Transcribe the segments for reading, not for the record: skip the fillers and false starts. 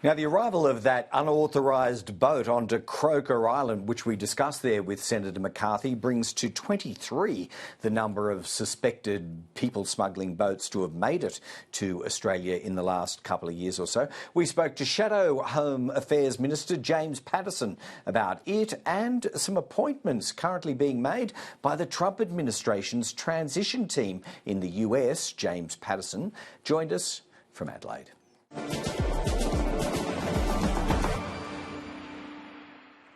Now, the arrival of that unauthorised boat onto Kroer Island, which we discussed there with Senator McCarthy, brings to 23 the number of suspected people smuggling boats to have made it to Australia in the last couple of years or so. We spoke to Shadow Home Affairs Minister James Patterson about it and some appointments currently being made by the Trump administration's transition team in the US. James Patterson joined us from Adelaide.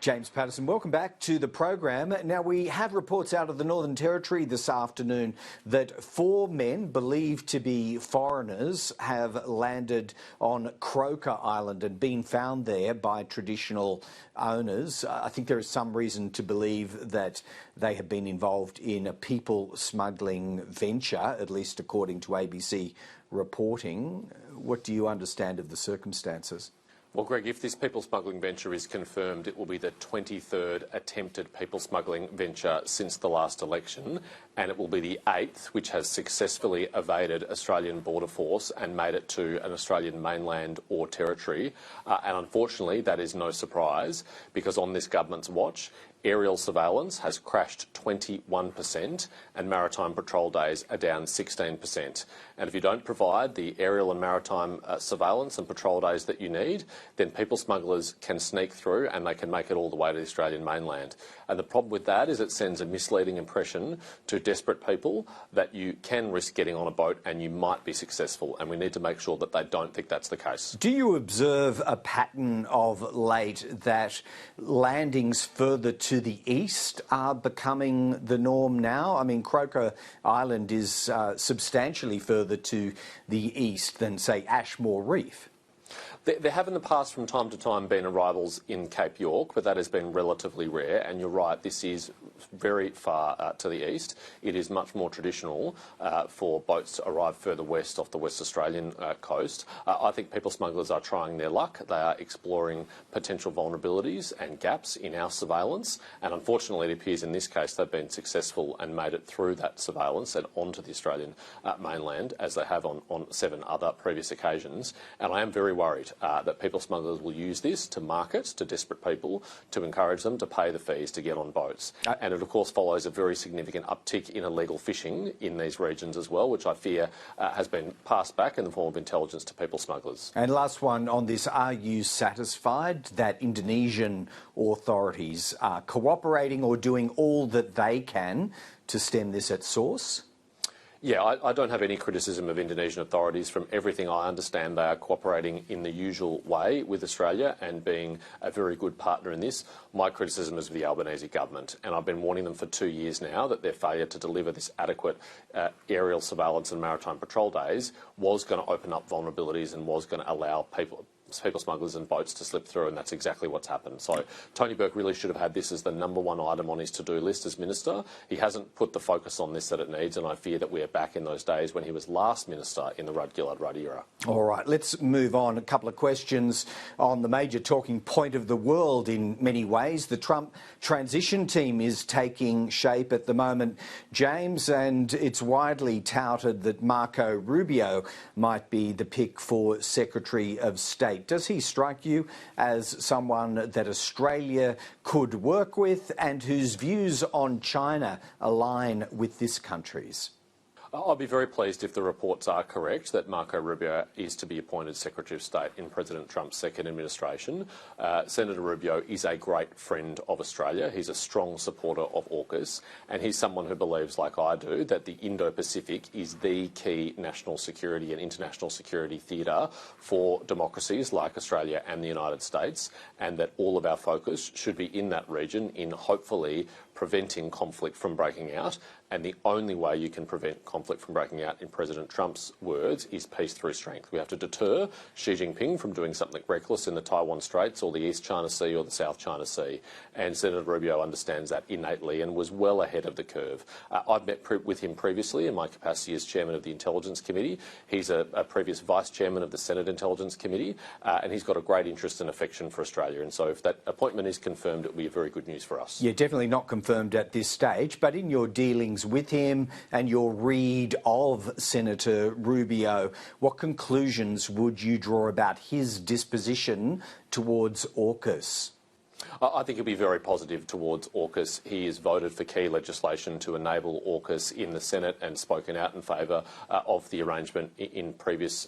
James Patterson, welcome back to the program. Now, we have reports out of the Northern Territory this afternoon that 4 men believed to be foreigners have landed on Kroer Island and been found there by traditional owners. I think there is some reason to believe that they have been involved in a people smuggling venture, at least according to ABC reporting. What do you understand of the circumstances? Well, Greg, if this people smuggling venture is confirmed, it will be the 23rd attempted people smuggling venture since the last election, and it will be the 8th which has successfully evaded Australian Border Force and made it to an Australian mainland or territory. And unfortunately, that is no surprise, because on this government's watch, aerial surveillance has crashed 21% and maritime patrol days are down 16%. And if you don't provide the aerial and maritime surveillance and patrol days that you need, then people smugglers can sneak through and they can make it all the way to the Australian mainland. And the problem with that is it sends a misleading impression to desperate people that you can risk getting on a boat and you might be successful. And we need to make sure that they don't think that's the case. Do you observe a pattern of late that landings further to the east are becoming the norm now? I mean, Kroer Island is substantially further to the east than, say, Ashmore Reef. There have in the past from time to time been arrivals in Cape York, but that has been relatively rare. And you're right, this is very far to the east. It is much more traditional for boats to arrive further west off the West Australian coast. I think people smugglers are trying their luck. They are exploring potential vulnerabilities and gaps in our surveillance. And unfortunately, it appears in this case they've been successful and made it through that surveillance and onto the Australian mainland, as they have on 7 other previous occasions. And I am very worried that people smugglers will use this to market to desperate people, to encourage them to pay the fees to get on boats. And it, of course, follows a very significant uptick in illegal fishing in these regions as well, which I fear has been passed back in the form of intelligence to people smugglers. And last one on this, are you satisfied that Indonesian authorities are cooperating or doing all that they can to stem this at source? Yeah, I don't have any criticism of Indonesian authorities. From everything I understand, they are cooperating in the usual way with Australia and being a very good partner in this. My criticism is of the Albanese government, and I've been warning them for 2 years now that their failure to deliver this adequate aerial surveillance and maritime patrol days was going to open up vulnerabilities and was going to allow people smugglers and boats to slip through, and that's exactly what's happened. So Tony Burke really should have had this as the #1 item on his to-do list as minister. He hasn't put the focus on this that it needs, and I fear that we are back in those days when he was last minister in the Rudd-Gillard-Rudd era. All right, let's move on. A couple of questions on the major talking point of the world in many ways. The Trump transition team is taking shape at the moment, James, and it's widely touted that Marco Rubio might be the pick for Secretary of State. Does he strike you as someone that Australia could work with and whose views on China align with this country's? I'll be very pleased if the reports are correct that Marco Rubio is to be appointed Secretary of State in President Trump's second administration. Senator Rubio is a great friend of Australia. He's a strong supporter of AUKUS, and he's someone who believes, like I do, that the Indo-Pacific is the key national security and international security theatre for democracies like Australia and the United States, and that all of our focus should be in that region in hopefully preventing conflict from breaking out. And the only way you can prevent conflict from breaking out, in President Trump's words, is peace through strength. We have to deter Xi Jinping from doing something reckless in the Taiwan Straits or the East China Sea or the South China Sea. And Senator Rubio understands that innately and was well ahead of the curve. I've met with him previously in my capacity as chairman of the Intelligence Committee. He's a previous vice chairman of the Senate Intelligence Committee, and he's got a great interest and affection for Australia. And so if that appointment is confirmed, it will be very good news for us. Yeah, definitely not confirmed at this stage, but in your dealings meetings with him and your read of Senator Rubio, what conclusions would you draw about his disposition towards AUKUS? I think he'll be very positive towards AUKUS. He has voted for key legislation to enable AUKUS in the Senate and spoken out in favour of the arrangement in previous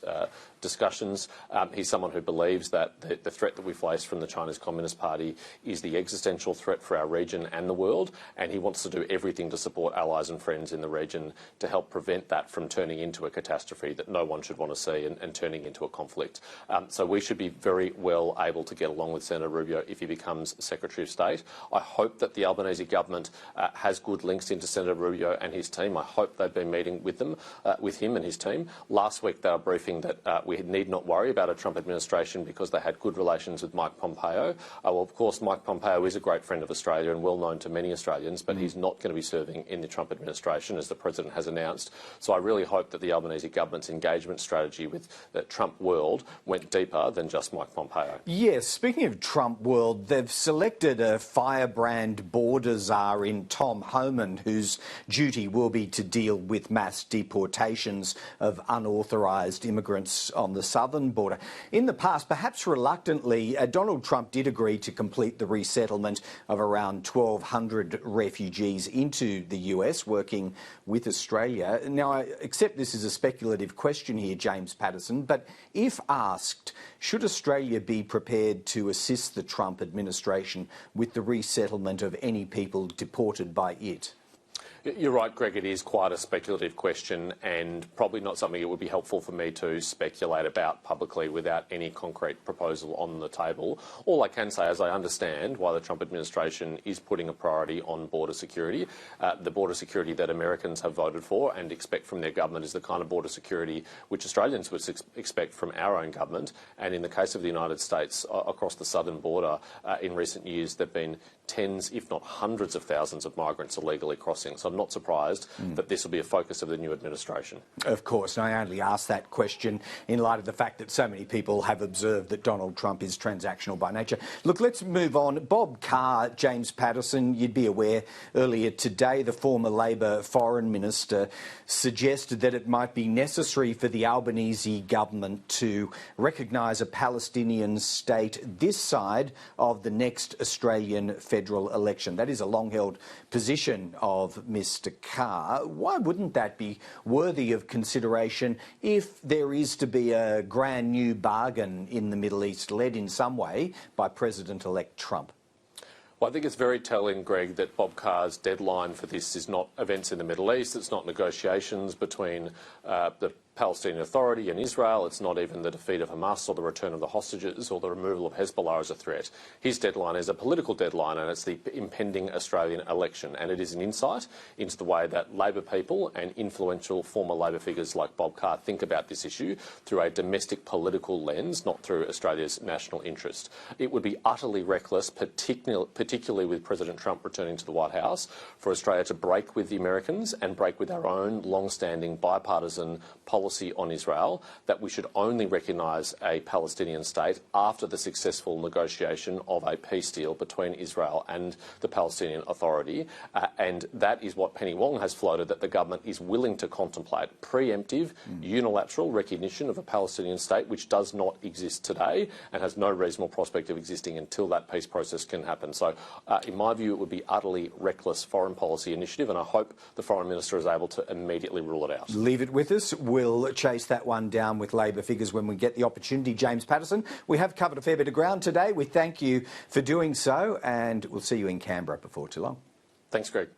discussions. He's someone who believes that the threat that we face from the Chinese Communist Party is the existential threat for our region and the world, and he wants to do everything to support allies and friends in the region to help prevent that from turning into a catastrophe that no one should want to see and turning into a conflict. So we should be very well able to get along with Senator Rubio if he becomes Secretary of State. I hope that the Albanese government has good links into Senator Rubio and his team. I hope they've been meeting with them, with him and his team. Last week they were briefing that we need not worry about a Trump administration because they had good relations with Mike Pompeo. Well, of course, Mike Pompeo is a great friend of Australia and well known to many Australians, but he's not going to be serving in the Trump administration, as the President has announced. So I really hope that the Albanese government's engagement strategy with the Trump world went deeper than just Mike Pompeo. Yes, speaking of Trump world, they've selected a firebrand border czar in Tom Homan, whose duty will be to deal with mass deportations of unauthorised immigrants on the southern border. In the past, perhaps reluctantly, Donald Trump did agree to complete the resettlement of around 1,200 refugees into the US, working with Australia. Now, I accept this is a speculative question here, James Patterson, but if asked, should Australia be prepared to assist the Trump administration with the resettlement of any people deported by it? You're right, Greg, it is quite a speculative question and probably not something it would be helpful for me to speculate about publicly without any concrete proposal on the table. All I can say is I understand why the Trump administration is putting a priority on border security. The border security that Americans have voted for and expect from their government is the kind of border security which Australians would expect from our own government. And in the case of the United States, across the southern border, in recent years there have been tens, if not hundreds of thousands of migrants illegally crossing. So I'm not surprised that this will be a focus of the new administration. Of course, and I only ask that question in light of the fact that so many people have observed that Donald Trump is transactional by nature. Look, let's move on. Bob Carr, James Patterson, you'd be aware earlier today the former Labor Foreign Minister suggested that it might be necessary for the Albanese government to recognise a Palestinian state this side of the next Australian federal election. That is a long-held position of Mr. Carr. Why wouldn't that be worthy of consideration if there is to be a grand new bargain in the Middle East, led in some way by President-elect Trump? Well, I think it's very telling, Greg, that Bob Carr's deadline for this is not events in the Middle East, it's not negotiations between the Palestinian Authority and Israel. It's not even the defeat of Hamas or the return of the hostages or the removal of Hezbollah as a threat. His deadline is a political deadline, and it's the impending Australian election. And it is an insight into the way that Labor people and influential former Labor figures like Bob Carr think about this issue through a domestic political lens, not through Australia's national interest. It would be utterly reckless, particularly with President Trump returning to the White House, for Australia to break with the Americans and break with our own long-standing bipartisan policy on Israel, that we should only recognise a Palestinian state after the successful negotiation of a peace deal between Israel and the Palestinian Authority. And that is what Penny Wong has floated, that the government is willing to contemplate preemptive, unilateral recognition of a Palestinian state, which does not exist today and has no reasonable prospect of existing until that peace process can happen. So, in my view, it would be utterly reckless foreign policy initiative, and I hope the Foreign Minister is able to immediately rule it out. Leave it with us. We'll chase that one down with Labor figures when we get the opportunity. James Patterson, we have covered a fair bit of ground today. We thank you for doing so, and we'll see you in Canberra before too long. Thanks, Greg.